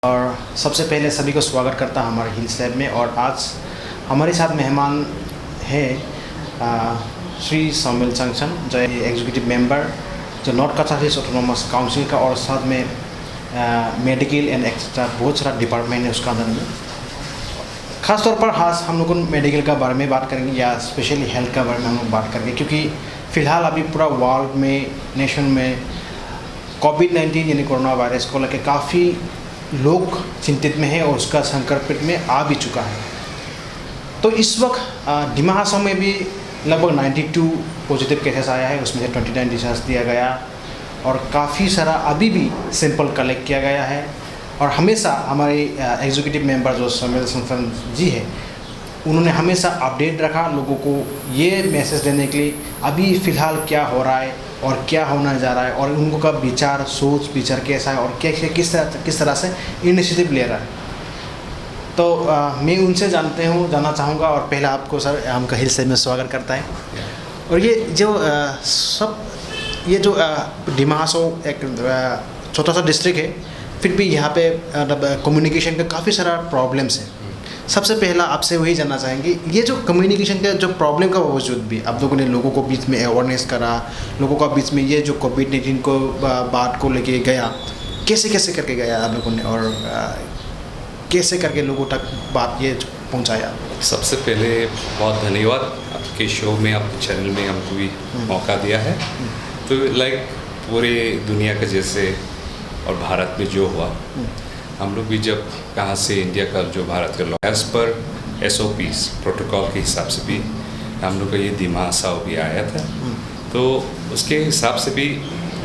और सबसे पहले सभी को स्वागत करता हमारे हिल्स लैब में। और आज हमारे साथ मेहमान है श्री सौमिल चंगसन, जो एग्जीक्यूटिव मेंबर जो नॉर्थ कच्छा हिल्स ऑटोनोमस काउंसिल का, और साथ में मेडिकल एंड एक्स्ट्रा बहुत सारा डिपार्टमेंट है उसका अंदर में। ख़ास तौर पर हम लोग मेडिकल का बारे में बात करेंगे या स्पेशली हेल्थ का बारे में हम लोग बात करेंगे, क्योंकि फ़िलहाल अभी पूरा वर्ल्ड में, नेशन में कोविड-19 यानी कोरोना वायरस को लेकर काफ़ी लोग चिंतित में है और उसका संकट में आ भी चुका है। तो इस वक्त डिमा हासाओ में भी लगभग 92 पॉजिटिव केसेस आया है, उसमें से 29 डिस्चार्ज दिया गया और काफ़ी सारा अभी भी सैंपल कलेक्ट किया गया है। और हमेशा हमारे एग्जीक्यूटिव मेंबर जो सौमिल चंगसन जी है, उन्होंने हमेशा अपडेट रखा लोगों को ये मैसेज देने के लिए अभी फ़िलहाल क्या हो रहा है और क्या होना जा रहा है, और उनको का सोच विचार कैसा है और किस तरह से इनिशिएटिव ले रहा है। तो मैं उनसे जानना चाहूँगा। और पहले आपको सर हमका हिल्स लैब में स्वागत करता है। और ये जो डिमा हासाओ एक छोटा सा डिस्ट्रिक्ट है, फिर भी यहाँ पे कम्युनिकेशन का काफ़ी सारा प्रॉब्लम्स है। सबसे पहला आपसे वही जानना चाहेंगे, ये जो कम्युनिकेशन का जो प्रॉब्लम का बावजूद भी आप लोगों ने लोगों को बीच में अवेयरनेस करा, लोगों का बीच में ये जो कोविड-19 को बात को लेके गया, कैसे करके गया आप लोगों ने, और कैसे करके लोगों तक बात ये पहुंचाया? सबसे पहले बहुत धन्यवाद आपके शो में, आपके चैनल में हमको भी मौका दिया है। तो लाइक पूरे दुनिया का जैसे और भारत में जो हुआ, हम लोग भी जब कहाँ से इंडिया का जो भारत का law as per SOPs protocol के हिसाब से भी हम लोग का ये डिमा हासाओ भी आया था। तो उसके हिसाब से भी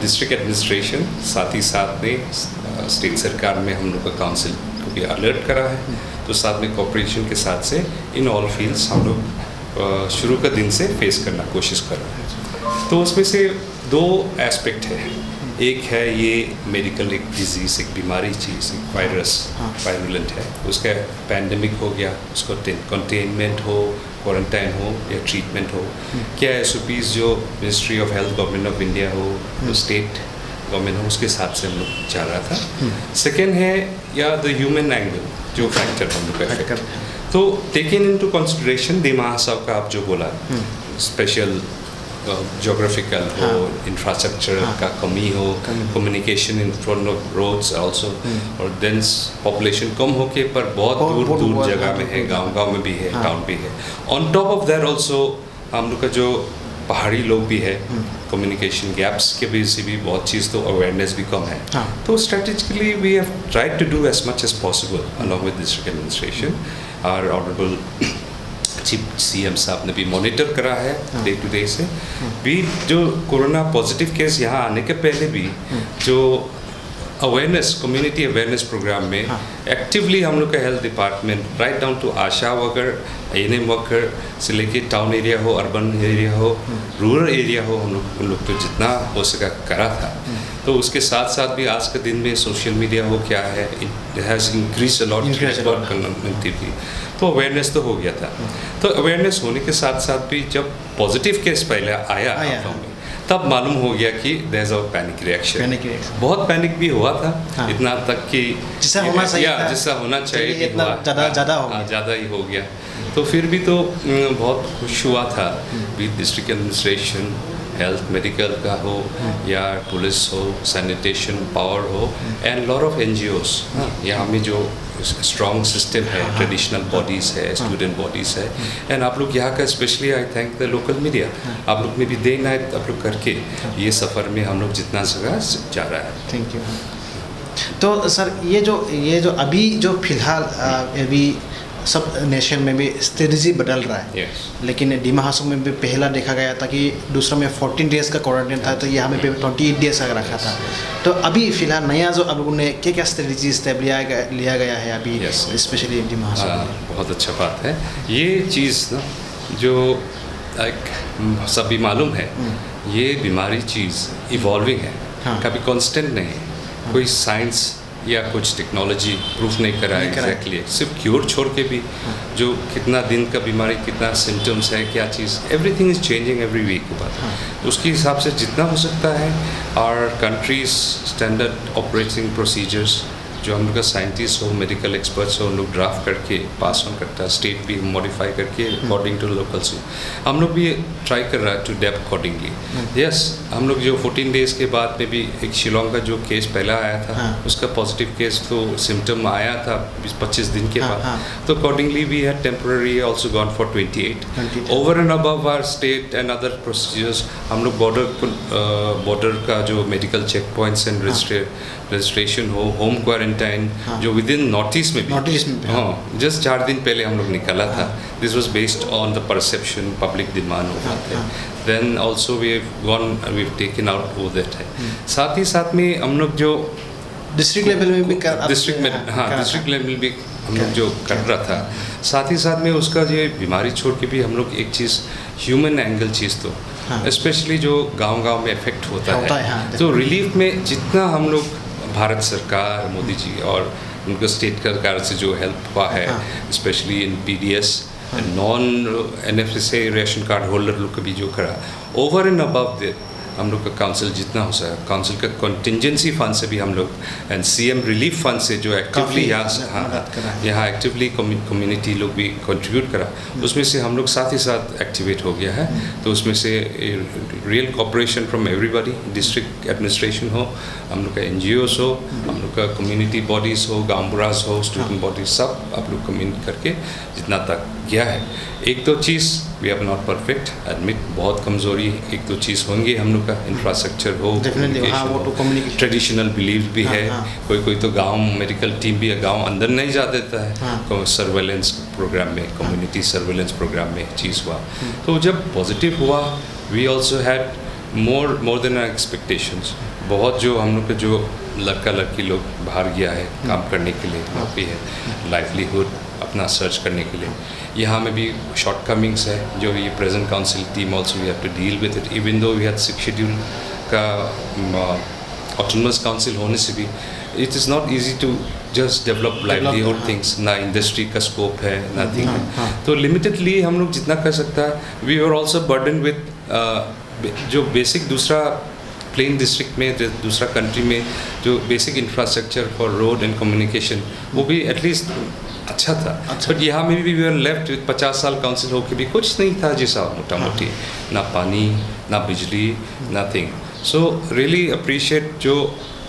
डिस्ट्रिक्ट एडमिनिस्ट्रेशन साथ ही साथ में स्टेट सरकार में हम लोग का काउंसिल को भी अलर्ट करा है। तो साथ में कोऑपरेशन के साथ से इन ऑल फील्ड्स हम लोग शुरू का दिन से फेस करना कोशिश कर रहे हैं। तो उसमें से दो एस्पेक्ट है। एक है ये मेडिकल एक डिजीज़, एक बीमारी चीज़, एक वायरस वायरुलेंट है, उसका पैंडमिक हो गया, उसको कंटेनमेंट हो, क्वारंटाइन हो या ट्रीटमेंट हो, क्या SOPs जो ministry of health government of India हो, तो स्टेट गवर्नमेंट हो, उसके हिसाब से हम लोग जा रहा था। सेकेंड है या द ह्यूमन एंगल जो फैक्टर हम लोग का, तो taking into consideration Dima Hasao का आप जो बोला, स्पेशल जोग्राफिकल हो, इंफ्रास्ट्रक्चर का कमी हो, communication in front of roads also, और डेंस पॉपुलेशन कम होके पर बहुत दूर जगह में है, गांव में भी है, टाउन भी है। On top of that also हम लोग का जो पहाड़ी लोग भी है, कम्युनिकेशन गैप्स के वजह से भी बहुत चीज़, तो अवेयरनेस भी कम है। तो strategically we have tried to do as much as possible along with district administration. Our honourable chief CM साहब ने भी मॉनिटर करा है डे टू डे से भी। जो कोरोना पॉजिटिव केस यहाँ आने के पहले भी जो अवेयरनेस, कम्युनिटी अवेयरनेस प्रोग्राम में एक्टिवली हम लोग का health department right down to ASHA worker, ANM worker से लेके टाउन एरिया हो, अर्बन एरिया हो, रूरल एरिया हो, हम लोग तो जितना हो सका करा था। तो उसके साथ साथ भी आज के दिन में सोशल मीडिया हो क्या है, it has increase a lot connectivity, तो अवेयरनेस तो हो गया था। तो अवेयरनेस होने के साथ साथ भी जब पॉजिटिव केस पहले आया तब मालूम हो गया कि there is a panic reaction. बहुत पैनिक भी हुआ था, इतना तक कि जैसा होना चाहिए ज़्यादा ही हो गया। तो फिर भी तो बहुत खुश हुआ था भी डिस्ट्रिक्ट एडमिनिस्ट्रेशन, हेल्थ मेडिकल का हो या पुलिस हो, सैनिटेशन पावर हो, एंड लॉट ऑफ NGOs, यहाँ में जो स्ट्रॉन्ग सिस्टम है, ट्रेडिशनल बॉडीज़ है, स्टूडेंट बॉडीज़ है, एंड आप लोग यहाँ का specially I thank the local media, आप लोग में भी डे नाइट आप लोग करके ये सफ़र में हम लोग जितना जगह जा रहा है। Thank you. तो सर ये जो अभी जो फिलहाल अभी सब नेशन में भी स्ट्रेटजी बदल रहा है। लेकिन डिमा हासाओ में भी पहला देखा गया था कि दूसरा में 14 डेज़ का क्वारंटाइन था, तो यहाँ में 28 डेज़ का रखा था। तो अभी फिलहाल नया जो अब लोगों ने क्या स्ट्रेटजी स्टेप लिया गया है अभी, स्पेशली डिमा हासाओ में? बहुत अच्छा बात है ये चीज़ ना, जो एक सभी मालूम है, ये बीमारी चीज़ इवॉल्विंग है, कभी कांस्टेंट नहीं है। कोई साइंस या कुछ टेक्नोलॉजी प्रूफ नहीं करा है एग्जैक्टली, सिर्फ क्योर छोड़ के भी जो कितना दिन का बीमारी, कितना सिम्टम्स है, क्या चीज़, everything is changing every week के बाद। उसके हिसाब से जितना हो सकता है और कंट्रीज स्टैंडर्ड ऑपरेटिंग प्रोसीजर्स जो हम लोग का साइंटिस्ट हो, मेडिकल एक्सपर्ट्स हो, उन लोग ड्राफ्ट करके पास ऑन करता है, स्टेट भी मॉडिफाई करके अकॉर्डिंग टू लोकल से। हम लोग भी ट्राई कर रहा है टू डेप अकॉर्डिंगली। यस, हम लोग जो 14 डेज के बाद में भी एक शिलोंग का जो केस पहला आया था, उसका पॉजिटिव केस तो सिम्टम आया था 25 दिन के बाद, तो accordingly we had temporary also gone for 28 over and above our state and other procedures. हम लोग बॉर्डर का जो medical check points and registration हो, होम क्वारंटाइन जो विद इन नॉर्थ ईस्ट में भी, हाँ, जस्ट 4 दिन पहले हम लोग निकाला था। This was based on the perception, public demand हो पाते। Then also we taken out वो दैट है। साथ ही साथ में हम लोग जो डिस्ट्रिक्ट लेवल में भी डिस्ट्रिक्ट में, हाँ, डिस्ट्रिक्ट लेवल भी हम लोग जो कर रहा था। साथ ही साथ में उसका ये बीमारी छोड़ के भी हम लोग एक चीज़ ह्यूमन एंगल चीज़ तो स्पेशली जो गांव-गांव में इफेक्ट होता है, तो रिलीफ में जितना हम लोग भारत सरकार, मोदी जी और उनके स्टेट सरकार से जो हेल्प हुआ है, specially in PDS non NFSA ration card holder लोग को भी जो करा, ओवर एंड अबव दैट हम लोग का काउंसिल जितना हो सका, काउंसिल का कॉन्टिजेंसी फंड से भी हम लोग एंड CM रिलीफ फंड से जो एक्टिवली यहाँ एक्टिवली कम्युनिटी लोग भी कंट्रीब्यूट करा, उसमें से हम लोग साथ ही साथ एक्टिवेट हो गया है। तो उसमें से real cooperation from everybody, district administration हो, हम लोग का NGOs हो, हम लोग का कम्युनिटी बॉडीज़ हो, गांव-बुराज हो, स्टूडेंट बॉडीज, सब आप लोग कम्युनिट करके जितना तक गया है। एक दो चीज़ we are not perfect, admit बहुत कमज़ोरी, एक दो चीज़ होंगी हम लोग का, इंफ्रास्ट्रक्चर हो, ट्रेडिशनल बिलीव भी है, कोई तो गांव मेडिकल टीम भी गांव अंदर नहीं जा देता है, सर्वेलेंस प्रोग्राम में, कम्युनिटी सर्वेलेंस प्रोग्राम में चीज़ हुआ। तो जब पॉजिटिव हुआ, we also had more than our expectations. बहुत जो हम लोग के जो लड़का लड़की लोग बाहर गया है काम करने के लिए, नौकरी है, लाइवलीहुड अपना सर्च करने के लिए, यहाँ में भी शॉर्टकमिंग्स है जो ये present council team also we have to deal with it. Even though we had 6 schedule का ऑटोनमस काउंसिल होने से भी it is not easy to just develop livelihood things, ना इंडस्ट्री का स्कोप है, नथिंग है। तो लिमिटेडली हम लोग जितना कर सकता है, we are also burden with जो बेसिक दूसरा प्लेन डिस्ट्रिक्ट में, दूसरा कंट्री में जो basic infrastructure for road and communication वो भी एटलीस्ट अच्छा था। बट यहाँ में भी वी आर लेफ्ट विद 50 साल काउंसिल होके भी कुछ नहीं था जैसा मोटा मोटी, ना पानी, ना बिजली, नथिंग। सो रियली अप्रिशिएट जो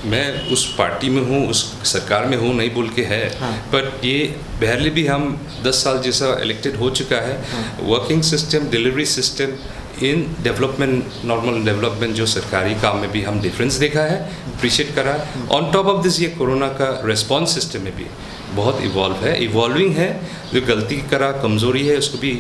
मैं उस पार्टी में हूँ, उस सरकार में हूँ नहीं बोल के है, बट ये पहले भी हम 10 साल जैसा इलेक्टेड हो चुका है। Working system, delivery system in development, normal development जो सरकारी काम में भी हम डिफरेंस देखा है, अप्रिशिएट करा है। ऑन टॉप ऑफ दिस ये कोरोना का रिस्पॉन्स सिस्टम में भी बहुत इवॉल्विंग है। जो गलती करा, कमज़ोरी है, उसको भी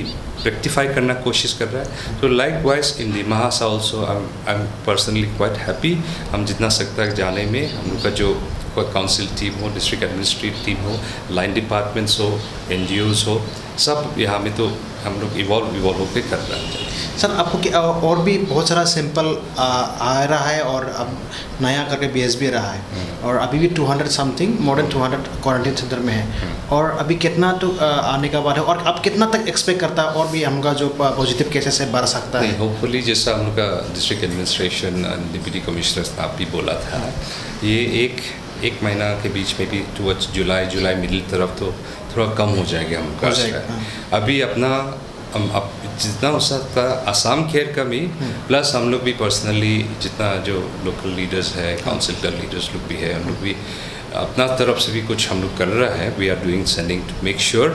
रेक्टिफाई करना कोशिश कर रहा है। तो लाइक वाइज इन दी महासा also I am personally quite happy. हम जितना सकता है जाने में, हम लोग का जो काउंसिल टीम हो, डिस्ट्रिक्ट एडमिनिस्ट्रेटिव टीम हो, लाइन डिपार्टमेंट्स हो, NGOs हो, सब यहाँ में तो हम लोग इवॉल्व होकर कर रहे हैं। सर आपको क्या और भी बहुत सारा सैंपल आ रहा है और अब नया करके BSB रहा है, और अभी भी 200 something, more than 200 quarantine centre में है, और अभी कितना तो आने का बाद है, और अब कितना तक एक्सपेक्ट करता है और भी हमका जो पॉजिटिव केसेस है बढ़ सकता है? होपफुली जैसा हम लोग का डिस्ट्रिक्ट एडमिनिस्ट्रेशन डिप्टी कमिश्नर आप भी बोला था, ये एक महीना के बीच में भी टुवर्ड्स जुलाई मिडिल तरफ तो थोड़ा कम हो जाएगा हम लोग। अभी अपना अब जितना हो सकता आसाम केयर का भी, प्लस हम लोग भी पर्सनली जितना जो लोकल लीडर्स है, काउंसिल का लीडर्स लोग भी है, हम लोग भी अपना तरफ से भी कुछ हम लोग कर रहा है। We are doing sending to make sure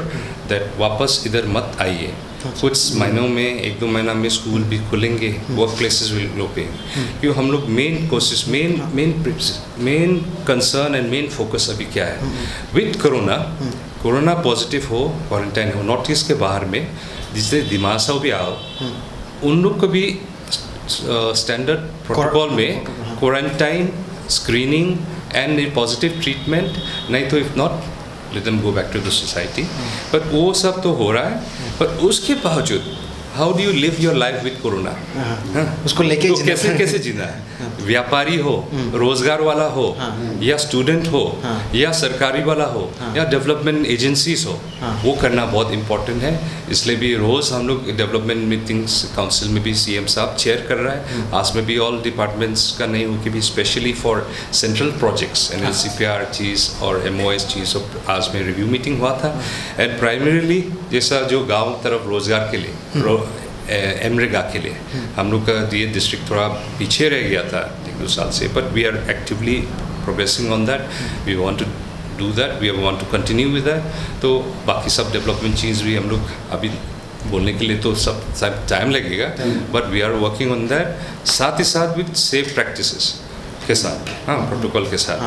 that वापस इधर मत आइए। कुछ महीनों में, 1-2 महीना में स्कूल भी खुलेंगे, वर्क प्लेसेस विल ओपन, क्योंकि हम लोग मेन कोशिश, main concern and main focus अभी क्या है विद कोरोना पॉजिटिव हो, क्वारंटाइन हो, नॉर्थ ईस्ट के बाहर में जिससे दिमासा भी आओ, उन लोग को भी स्टैंडर्ड प्रोटोकॉल में quarantine, screening and positive treatment, नहीं तो if not let them go back to the society. पर वो सब तो हो रहा है, पर उसके बावजूद how do you live your life with corona, उसको लेके तो जीना कैसे है। कैसे जीना है। व्यापारी हो, रोजगार वाला हो, या स्टूडेंट हो, या सरकारी वाला हो, या डेवलपमेंट एजेंसीज हो, वो करना बहुत इंपॉर्टेंट है। इसलिए भी रोज़ हम लोग डेवलपमेंट मीटिंग्स काउंसिल में भी सीएम साहब चेयर कर रहा है, आज में भी ऑल डिपार्टमेंट्स का नहीं हो कि भी specially for central projects NLCPR चीज़ और MOS चीज़ आज में रिव्यू मीटिंग हुआ था। एंड प्राइमरीली जैसा जो गांव तरफ रोजगार के लिए एमरेगा के लिए हम लोग का ये डिस्ट्रिक्ट थोड़ा पीछे रह गया था 1-2 साल से, but we are actively progressing on that. We want to do that, we want to continue with that. तो बाकी सब डेवलपमेंट चीज़ भी हम लोग अभी बोलने के लिए तो सब टाइम लगेगा, but we are working on that. साथ ही साथ विद सेफ प्रैक्टिसेस के साथ, हाँ, प्रोटोकॉल के साथ,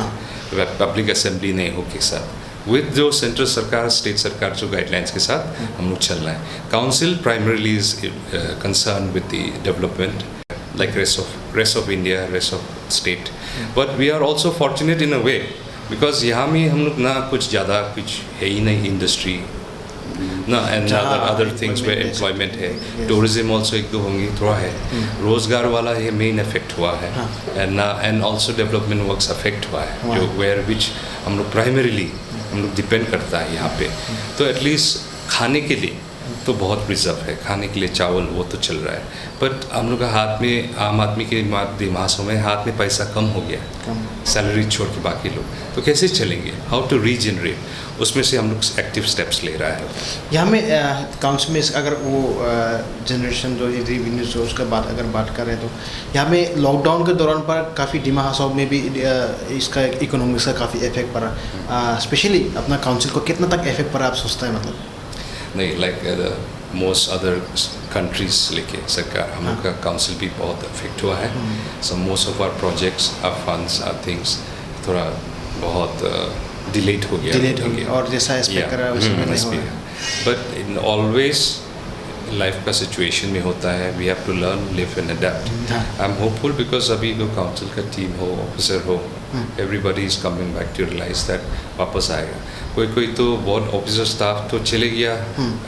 पब्लिक असेंबली नहीं हो के साथ, विद जो सेंट्रल सरकार स्टेट सरकार जो गाइडलाइंस के साथ हम लोग चल रहे हैं। Council primarily is concern with the development like rest of India, rest of state, but we are also fortunate in a way because यहाँ में हम लोग ना कुछ ज़्यादा कुछ है ही नहीं इंडस्ट्री ना, एंड अदर थिंग्स में एम्प्लॉयमेंट है, टूरिज्म ऑल्सो 1-2 होंगी थोड़ा है, रोजगार वाला ये मेन इफेक्ट हुआ है, and also development works affect हुआ है, जो वेयर विच हम लोग प्राइमरीली हम लोग डिपेंड करता है यहाँ पे। तो एटलीस्ट खाने के लिए तो बहुत प्रिजर्व है, खाने के लिए चावल वो तो चल रहा है, बट हम लोग का हाथ में आम आदमी के दिमागों में हाथ में पैसा कम हो गया, सैलरी छोड़ के बाकी लोग तो कैसे चलेंगे, हाउ टू रीजनरेट, उसमें से हम लोग एक्टिव स्टेप्स ले रहा है। यहाँ में काउंसिल में अगर वो जनरेशन जो रेवेन्यू सोर्स का अगर बात कर रहे हैं तो यहाँ में लॉकडाउन के दौरान पर काफ़ी डिमा हसाव में भी इसका इकोनॉमिक्स का काफ़ी इफेक्ट पड़ा, स्पेशली अपना काउंसिल को कितना तक इफेक्ट पड़ा आप सोचता है? मतलब नहीं, लाइक मोस्ट अदर कंट्रीज लेके सरकार हम लोग का काउंसिल भी बहुत अफेक्ट हुआ है। So most of our projects, our funds, our things थोड़ा बहुत डिलेट हो गया और जैसा एक्सपेक्ट कर रहा है उसमें नहीं हो रहा। बट इन ऑलवेज लाइफ का सिचुएशन में होता है, we have to learn, live and adapt. I am hopeful because अभी जो काउंसिल का टीम हो, ऑफिसर हो, everybody is coming back to realise that वापस आएगा। कोई तो बहुत ऑफिसर स्टाफ तो चले गया,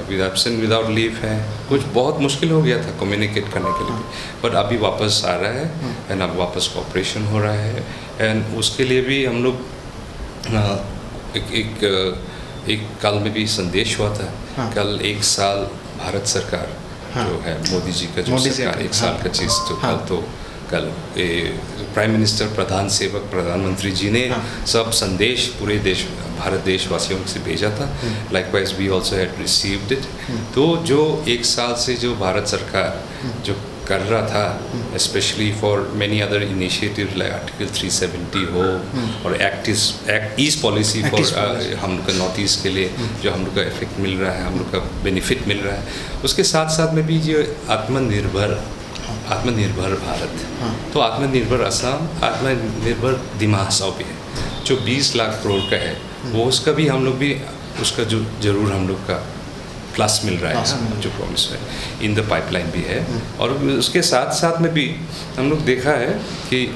अभी एब्सेंट विदाउट लीव है, कुछ बहुत मुश्किल हो गया था कम्युनिकेट करने के लिए, बट अभी वापस आ रहा है एंड अब वापस कॉपरेशन हो रहा है। एंड उसके लिए भी हम लोग एक कल में भी संदेश हुआ था, कल 1 साल भारत सरकार जो है मोदी जी का जो सरकार 1 साल का चीज़ तो कल प्राइम मिनिस्टर प्रधान सेवक प्रधानमंत्री जी ने सब संदेश पूरे देश भारत देशवासियों से भेजा था। Likewise we also had received it. तो जो 1 साल से जो भारत सरकार जो कर रहा था, specially for many other initiative like article 370 हो और एक्ट ईस्ट पॉलिसी फॉर हम लोग का नॉर्थ ईस्ट के लिए जो हम लोग का इफेक्ट मिल रहा है, हम लोग का बेनिफिट मिल रहा है, उसके साथ साथ में भी जो आत्मनिर्भर भारत, तो आत्मनिर्भर असम, आत्मनिर्भर दिमाग हसाव भी है जो 20 लाख करोड़ का है, वो उसका भी हम लोग भी उसका जो जरूर हम लोग का प्लस मिल रहा है, जो प्रॉमिस है इन द पाइपलाइन भी है। और उसके साथ साथ में भी हम लोग देखा है कि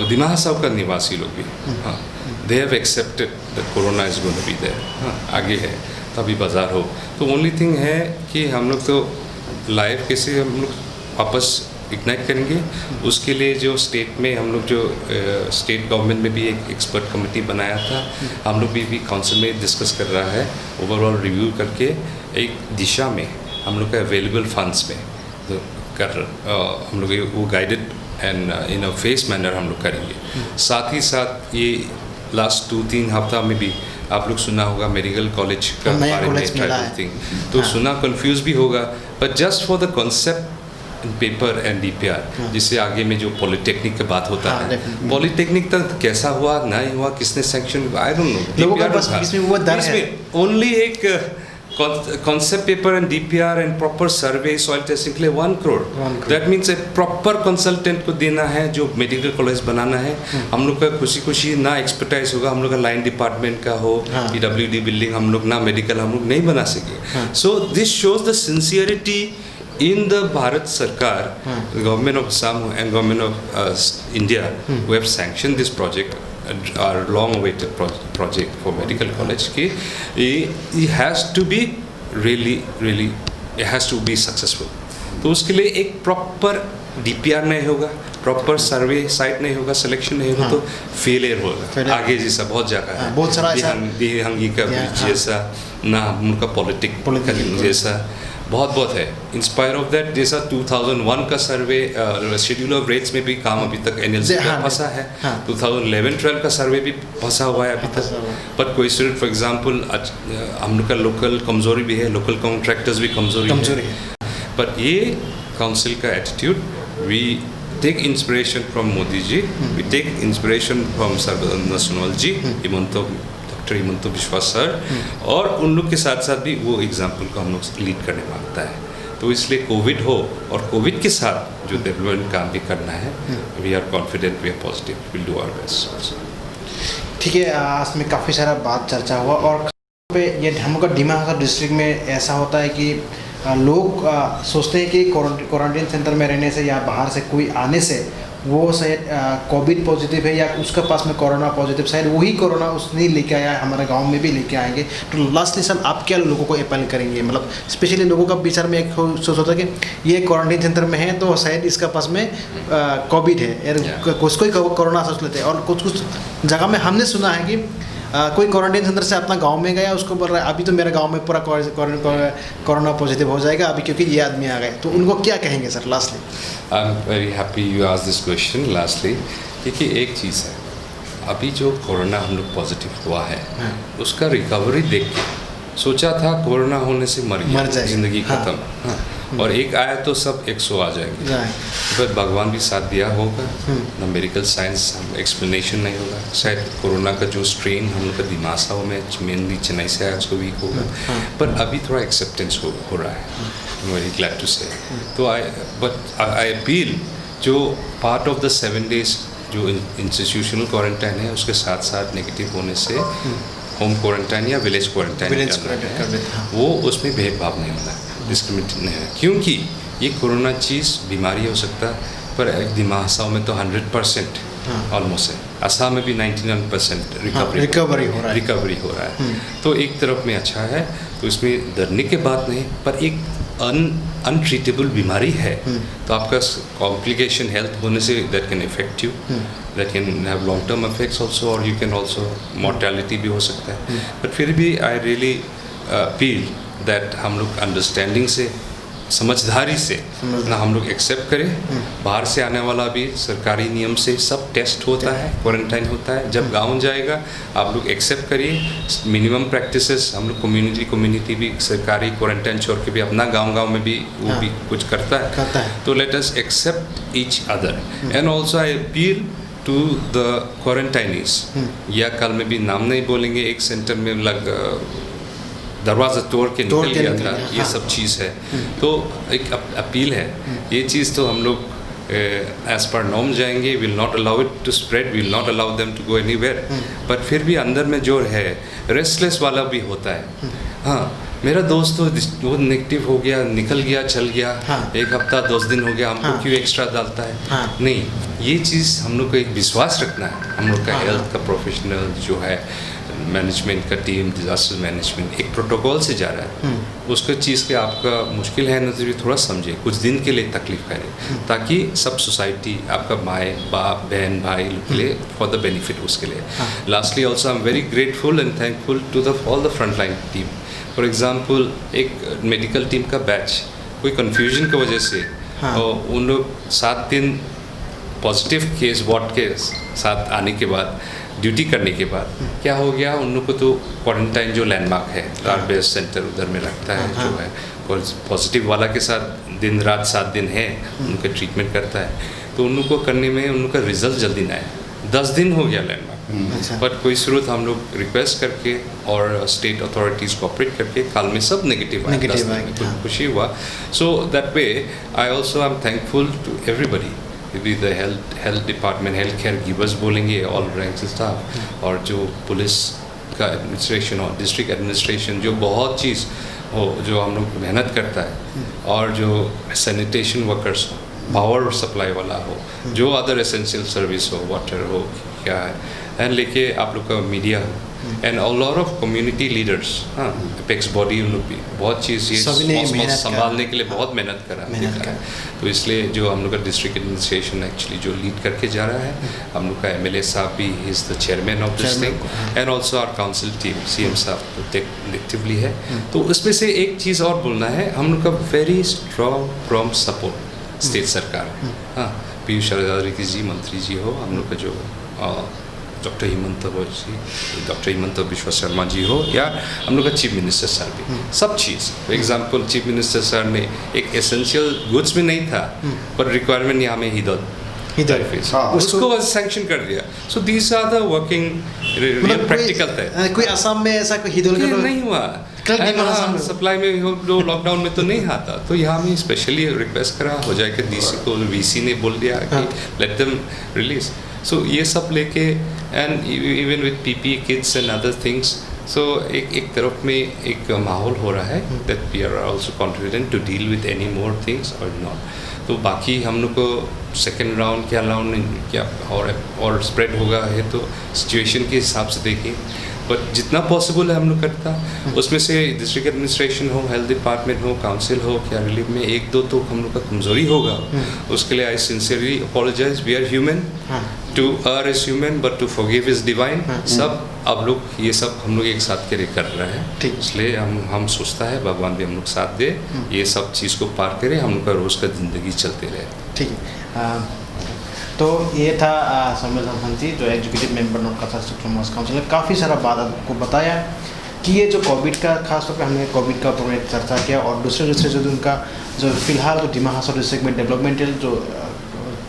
दिमाग हसाव का निवासी लोग भी they have accepted that corona is going to be there, आगे है तभी बाजार हो। तो ओनली थिंग है कि हम लोग तो लाइफ कैसे हम लोग वापस इग्नाइट करेंगे, उसके लिए जो स्टेट में हम लोग जो स्टेट गवर्नमेंट में भी एक एक्सपर्ट कमेटी बनाया था, हम लोग भी काउंसिल में डिस्कस कर रहा है, ओवरऑल रिव्यू करके एक दिशा में हम लोग का अवेलेबल फंड्स में तो हम लोग वो guided and in a face manner हम लोग करेंगे। साथ ही साथ ये लास्ट 2-3 हफ्ता में भी आप लोग सुना होगा मेडिकल कॉलेज का बारे में ट्राइबल थिंग, तो सुना कंफ्यूज भी होगा, but just for the concept paper and DPR, जिससे आगे में जो पॉलिटेक्निक की बात होता है, पॉलिटेक्निक तक कैसा हुआ नहीं हुआ, किसने सैंक्शन, आई डोंट नो, लोगों का बस इसमें वो डर है। ओनली एक concept paper and DPR and proper survey soil testing के लिए 1 crore, that means a proper consultant को देना है जो मेडिकल कॉलेज बनाना है। हम लोग का खुशी ना एक्सपर्टाइज होगा, हम लोग का लाइन डिपार्टमेंट का हो, PWD बिल्डिंग हम लोग ना मेडिकल हम लोग नहीं बना सके। So this shows the sincerity in the Bharat Sarkar, the government of Assam and government of India, who have sanctioned this project, our long-awaited project for medical college, it has to be really it has to be successful. तो उसके लिए एक proper DPR नहीं होगा, proper survey site नहीं होगा, selection नहीं होगा, तो फेलियर होगा। आगे जैसा बहुत जगह है, बहुत सारा ऐसा देहंगी का ब्रिज जैसा, ना उनका पॉलिटिक जैसा बहुत है। इंस्पायर ऑफ दैट जैसा 2001 का सर्वे शेड्यूल ऑफ रेट्स में भी काम अभी तक NLC का फंसा है। 2011-12 का सर्वे भी फंसा हुआ है अभी तक। पर कोई स्टूडेंट फॉर एग्जांपल हम लोग का लोकल कमजोरी भी है, लोकल कॉन्ट्रैक्टर्स भी कमजोरी है। पर ये काउंसिल का attitude, we take inspiration from Modi ji, we take inspiration from Sarbananda Sonowal ji, doctor Himanta Biswa sir, और उन लोग के साथ साथ भी वो एग्जाम्पल को हम लोग लीड करने मांगता है। तो इसलिए कोविड हो और कोविड के साथ जो डेवलपमेंट काम भी करना है, we are confident, we are positive, will do our best. ठीक है, आज में काफ़ी सारा बात चर्चा हुआ। और पे ये हम लोग का डिमा हासार डिस्ट्रिक्ट में ऐसा होता है कि लोग सोचते हैं कि क्वारंटीन सेंटर में रहने से या बाहर से कोई आने से वो शायद कोविड पॉजिटिव है या उसके पास में कोरोना पॉजिटिव, शायद वही कोरोना उसने लेके आया, हमारे गांव में भी लेके आएंगे। तो लास्टली सर आप क्या लोगों को अपील करेंगे? मतलब स्पेशली लोगों का विचार में एक सोच होता है कि ये क्वारंटीन सेंटर में है तो शायद इसका पास में कोविड है, यार कुछ कोई कोरोना सोच लेते हैं। और कुछ जगह में हमने सुना है कि कोई क्वारंटीन सेंटर से अपना गांव में गया, उसको बोल रहा है अभी तो मेरे गांव में पूरा कोरोना पॉजिटिव हो जाएगा अभी, क्योंकि ये आदमी आ गए। तो उनको क्या कहेंगे sir lastly? I am very happy you asked this question lastly, क्योंकि एक चीज़ है, अभी जो कोरोना हम लोग पॉजिटिव हुआ है, उसका रिकवरी देख के सोचा था कोरोना होने से मर जाए, जिंदगी खत्म, और एक आया तो सब 100 आ जाएंगे। पर भगवान भी साथ दिया होगा, ना मेडिकल साइंस एक्सप्लेनेशन नहीं होगा, शायद कोरोना का जो स्ट्रेन हम लोग का दिमासा में मेनली चेन्नई से आया उसको वीक होगा, पर अभी थोड़ा एक्सेप्टेंस हो रहा है, वेरी ग्लैड टू से। तो आई अपील, जो पार्ट ऑफ द 7 days जो इंस्टीट्यूशनल क्वारंटाइन है, उसके साथ साथ नेगेटिव होने से होम क्वारंटाइन या विलेज क्वारंटाइन वो उसमें भेदभाव नहीं होना, डिस्क्रिमिनेट नहीं है, क्योंकि ये कोरोना चीज़ बीमारी हो सकता है, पर एक दिमाग में तो 100% ऑलमोस्ट है, असम में भी 99% रिकवरी हो रहा है। तो एक तरफ में अच्छा है, तो इसमें डरने की बात नहीं, पर एक अनट्रीटेबल बीमारी है, तो आपका कॉम्प्लिकेशन हेल्थ होने say that can effect you, that can have long term effects also, और यू कैन ऑल्सो मॉर्टेलिटी भी हो सकता है। बट फिर भी आई रियली अपील दैट हम लोग अंडरस्टैंडिंग से, समझदारी से ना हम लोग एक्सेप्ट करें। बाहर से आने वाला भी सरकारी नियम से सब टेस्ट होता है, क्वारंटाइन होता है। जब गांव जाएगा आप लोग एक्सेप्ट करिए मिनिमम प्रैक्टिसेस। हम लोग कम्युनिटी भी सरकारी क्वारंटाइन छोड़ के भी अपना गांव में भी वो भी कुछ करता है। तो let us accept each other and also I appeal to the quarantinees, या कल में भी नाम नहीं बोलेंगे, एक सेंटर में दरवाज़ा तोड़ के निकल गया था, ये सब चीज़ है। तो एक अपील है, ये चीज़ तो हम लोग एज पर नॉर्म जाएंगे, will not allow it to spread, will not allow them to go anywhere. पर फिर भी अंदर में जो है रेस्टलेस वाला भी होता है। हाँ, मेरा दोस्त तो वो नेगेटिव हो गया, निकल गया, चल गया, एक हफ्ता 10 दिन हो गया, हमको क्यों एक्स्ट्रा डालता है? नहीं, ये चीज़ हम लोग को एक विश्वास रखना है। हम लोग का हेल्थ का प्रोफेशनल जो है, मैनेजमेंट का टीम, डिजास्टर मैनेजमेंट एक प्रोटोकॉल से जा रहा है। उसका चीज़ के आपका मुश्किल है नजर थोड़ा समझे, कुछ दिन के लिए तकलीफ करे, ताकि सब सोसाइटी, आपका माए बाप बहन भाई के लिए फॉर द बेनिफिट उसके लिए। Lastly also I am very grateful and thankful to the all the front line team. For example एक मेडिकल टीम का बैच कोई कन्फ्यूजन की वजह से उन लोग 7 दिन पॉजिटिव केस वार्ड के साथ आने के बाद, ड्यूटी करने के बाद क्या हो गया, उन लोग को तो क्वारंटाइन जो लैंडमार्क है RBS सेंटर उधर में रखता है, जो है पॉजिटिव वाला के साथ दिन रात 7 दिन है उनका ट्रीटमेंट करता है। तो उन लोग को करने में उन लोग का रिजल्ट जल्दी ना आया, 10 दिन हो गया लैंडमार्क। बट कोई सूरत हम लोग रिक्वेस्ट करके और स्टेट अथॉरिटीज़ कोऑपरेट करके काल में सब नेगेटिव आया, खुशी हुआ। So that way I also I am thankful to everybody, भी the health department, health care givers बोलेंगे, ऑल रैंक्स स्टाफ, और जो पुलिस का एडमिनिस्ट्रेशन और डिस्ट्रिक्ट एडमिनिस्ट्रेशन जो बहुत चीज़ हो, जो हम लोग मेहनत करता है, और जो सैनिटेशन वर्कर्स हो, पावर सप्लाई वाला हो, जो अदर एसेंशियल सर्विस हो, वाटर हो, क्या है, एंड लेके आप लोग का मीडिया हो and a lot of community leaders, हाँ, एपेक्स बॉडी उन लोग भी बहुत चीज़ ये संभालने के लिए बहुत मेहनत करा। तो इसलिए जो हम लोग का डिस्ट्रिक्ट एडमिनिस्ट्रेशन एक्चुअली जो लीड करके जा रहा है, हम लोग का एमएलए साहब भी is the chairman of this thing and also our council team CM साहब एक्टिवली है। तो उसमें से एक चीज़ और बोलना है, हम लोग का very strong prompt support state सरकार, हाँ, पीयूष चारधारी जी मंत्री जी हो, हम लोग का जो डॉक्टर हिमंत बिश्वा शर्मा जी हो, या हम लोग का चीफ मिनिस्टर सर भी, सब चीज़। For example chief minister sir ने एक एसेंशियल गुड्स में नहीं था पर रिक्वायरमेंट यहाँ में उसको सैंक्शन कर दिया। So these are the working real practical है। कोई असम में ऐसा कोई हिदोल का नहीं हुआ, सप्लाई में जो लॉकडाउन में तो नहीं आता, तो यहाँ में स्पेशली रिक्वेस्ट करा हो जाए कि डीसी को, वीसी ने बोल दिया कि लेट देम रिलीज। सो ये सब लेके and even with PP kits and other things, so एक तरफ में एक माहौल हो रहा है that we are also confident to deal with any more things और नॉट। तो बाकी हम लोग को सेकेंड राउंड क्या और स्प्रेड होगा है तो सिचुएशन के हिसाब से देखिए, बट जितना पॉसिबल है हम लोग करता। उसमें से डिस्ट्रिक्ट एडमिनिस्ट्रेशन हो, हेल्थ डिपार्टमेंट हो, काउंसिल हो, क्या रिलीफ में एक दो तो हम लोग का कमजोरी होगा, उसके लिए I sincerely apologise. We are human, to err is human but to forgive is divine. सब अब लोग ये सब हम लोग एक साथ के कर रहे हैं, इसलिए हम सोचता है भगवान भी हम लोग साथ दे, ये सब चीज़ को पार करें, हम लोग का रोज़ का ज़िंदगी चलते रहे। ठीक है। तो ये था सौम्यल संगसन जी, जो एग्जीक्यूटिव मेंबर नॉर्थ कच्छा कॉमर्स काउंसिल। काफ़ी सारा बात आपको बताया कि ये जो कोविड का, खासतौर पे हमने कोविड का ऊपर में चर्चा किया, और दूसरे जो उनका जो फिलहाल जो डिमा हासाओ डिस्ट्रिक्ट में डेवलपमेंटल जो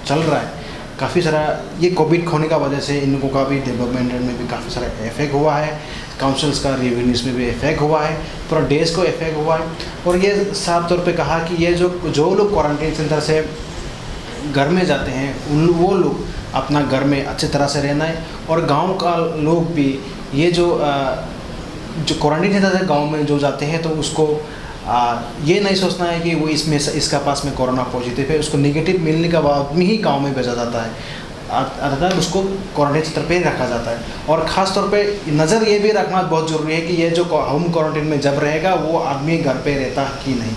चल रहा है, काफ़ी सारा ये कोविड होने का वजह से इन लोगों का भी डेवलपमेंटल में भी काफ़ी सारा इफेक्ट हुआ है, काउंसिल्स का रेवेन्यूज में भी इफेक्ट हुआ है, पूरा देश को इफेक्ट हुआ है। और ये साफ तौर पे कहा कि ये जो लोग क्वारंटीन सेंटर से घर में जाते हैं वो लोग अपना घर में अच्छी तरह से रहना है, और गांव का लोग भी ये जो क्वारंटीन सेंटर से गांव में जो जाते हैं तो उसको ये नहीं सोचना है कि वो इसका पास में कोरोना पॉजिटिव है, उसको नेगेटिव मिलने के बाद में ही गांव में भेजा जाता है, अर्थात उसको क्वारंटीन सेंटर पे रखा जाता है। और ख़ास तौर पे नज़र ये भी रखना बहुत ज़रूरी है कि ये जो होम क्वारंटीन में जब रहेगा वो आदमी घर पे रहता कि नहीं।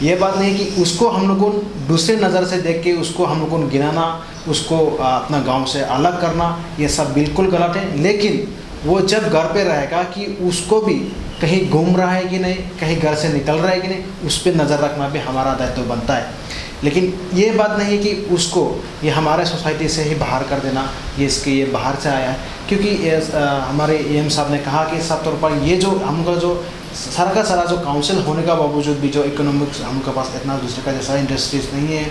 ये बात नहीं कि उसको हम लोग को दूसरे नज़र से देख के उसको हम लोग को गिनाना, उसको अपना गांव से अलग करना, ये सब बिल्कुल गलत है। लेकिन वो जब घर पे रहेगा कि उसको भी कहीं घूम रहा है कि नहीं, कहीं घर से निकल रहा है कि नहीं, उस पर नज़र रखना भी हमारा दायित्व बनता है। लेकिन ये बात नहीं है कि उसको ये हमारे सोसाइटी से ही बाहर कर देना, ये बाहर से आया है। क्योंकि हमारे एम साहब ने कहा कि साफ तौर पर ये जो हमका जो सारा का सारा जो काउंसिल होने का बावजूद भी जो इकोनॉमिक्स हमके पास इतना दूसरे का जैसा इंडस्ट्रीज नहीं है,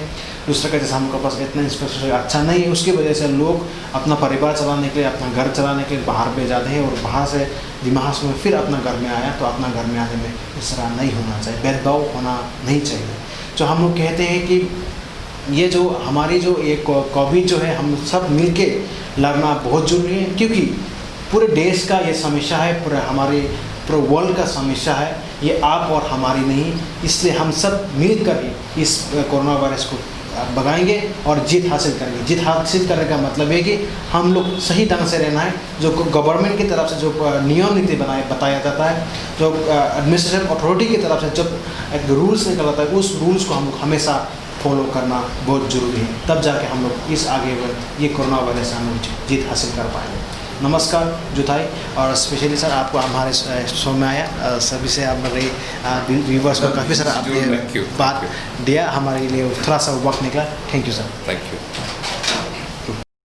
दूसरे का जैसा हमके पास इतना इंफ्रास्ट्रक्चर अच्छा नहीं है, उसकी वजह से लोग अपना परिवार चलाने के लिए, अपना घर चलाने के लिए बाहर पे जाते हैं, और बाहर से दिमाग में फिर अपना घर में आया, तो अपना घर में आने में इस तरह नहीं होना चाहिए, भेदभाव होना नहीं चाहिए। जो हम लोग कहते हैं कि ये जो हमारी जो एक कोविड जो है हम सब मिल के लड़ना बहुत ज़रूरी है, क्योंकि पूरे देश का ये समस्या है, पूरे वर्ल्ड का समस्या है, ये आप और हमारी नहीं। इसलिए हम सब मिलकर ही इस कोरोना वायरस को भगाएंगे और जीत हासिल करेंगे। जीत हासिल करने का मतलब है कि हम लोग सही ढंग से रहना है, जो गवर्नमेंट की तरफ से जो नियम नीति बताया जाता है, जो एडमिनिस्ट्रेशन अथॉरिटी की तरफ से जब एक रूल्स निकलता है, उस रूल्स को हम लोग हमेशा फॉलो करना बहुत ज़रूरी है। तब जाके हम लोग इस आगे ये कोरोना वायरस से हम लोग जीत हासिल कर पाएंगे। नमस्कार जुथाई, और स्पेशली सर आपको हमारे शो में आया, सभी से हमारे व्यूवर्स को काफ़ी सारा आपने बात दिया, हमारे लिए थोड़ा सा वक्त निकला। Thank you sir. Thank you.